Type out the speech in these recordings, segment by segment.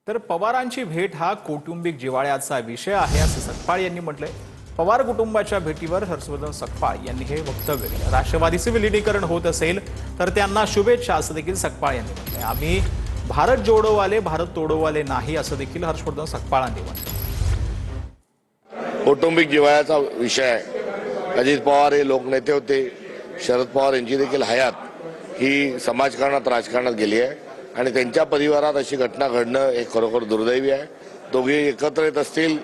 तर पवारांची भेट हा कौटुंबिक जिव्हाळ्याचा विषय आहे असं सकपाळ यांनी म्हटलंय। पवार कुटुंबाच्या भेटीवर हर्षवर्धन सकपाळ यांनी हे वक्तव्य केलं। राष्ट्रवादीचे विलीनीकरण होत असेल तर त्यांना शुभेच्छा असं देखील सकपाळ यांनी म्हटलंय। आम्ही भारत जोडोवाले भारत तोडोवाले नाही असं देखील हर्षवर्धन सकपाळांनी म्हटलं। कौटुंबिक जिव्हाळ्याचा विषय आहे। अजित पवार हे लोकनेते होते। शरद पवार यांची देखील हयात ही समाजकारणात राजकारणात गेली आहे आणि त्यांच्या परिवारात अशी घटना घडणं हे खरोखर दुर्दैवी आहे। दोघे एकत्र येत असतील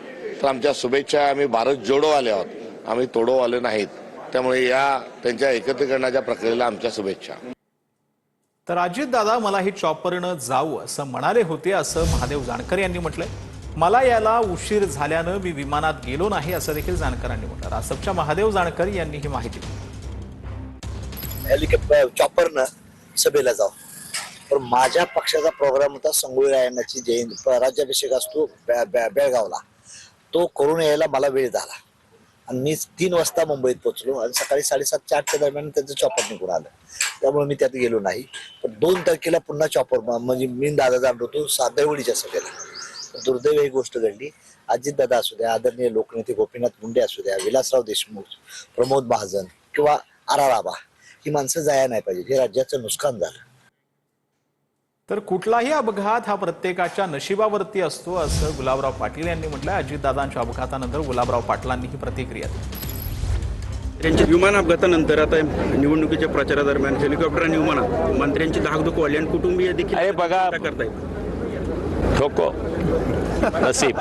तर आमच्या शुभेच्छा आहे। आम्ही भारत जोडोवाले आहोत, आम्ही तोडोवाले नाहीत। त्यामुळे या त्यांच्या एकत्रीकरणाच्या प्रक्रियेला आमच्या शुभेच्छा। तर अजितदादा मला ही चॉपरनं जाऊ असं म्हणाले होते असं महादेव जानकर यांनी म्हटलंय। मला याला उशीर झाल्यानं मी विमानात गेलो नाही असं देखील जानकरांनी म्हटलं। रासपच्या महादेव जानकर यांनी ही माहिती दिली। हेलिकॉप्टर चॉपरनं सभेला जाऊ, पण माझ्या पक्षाचा प्रोग्राम होता संगोळी रायण्णाची जयंती राज्याभिषेक असतो बेळगावला, तो करून यायला मला वेळ झाला आणि मी 3 वाजता मुंबईत पोहोचलो आणि सकाळी 7:30-8च्या दरम्यान त्यांचं चॉपर निघून आलं। त्यामुळे मी त्यात गेलो नाही। पण 2 तारखेला पुन्हा चॉपर म्हणजे मी दादा जाणलो होतो सादेवडीच्या सभेला। दुर्दैव ही गोष्ट घडली। अजितदादा असू द्या, आदरणीय लोकनेते गोपीनाथ मुंडे असू द्या, विलासराव देशमुख, प्रमोद महाजन किंवा आराराबा ही माणसं जाया नाही पाहिजे। हे राज्याचं नुकसान झालं। तर कुठलाही अपघात हा प्रत्येकाच्या नशिबावरती असतो असं गुलाबराव पाटील यांनी म्हटलंय। अजितदादांच्या अपघातानंतर गुलाबराव पाटलांनी ही प्रतिक्रिया दिली। त्यांच्या विमान अपघातानंतर आता निवडणुकीच्या प्रचारादरम्यान हेलिकॉप्टर आणि विमानात मंत्र्यांची धाकधूक वाढली आणि कुटुंबीय देखील बघा करतायत। ठोको नसीब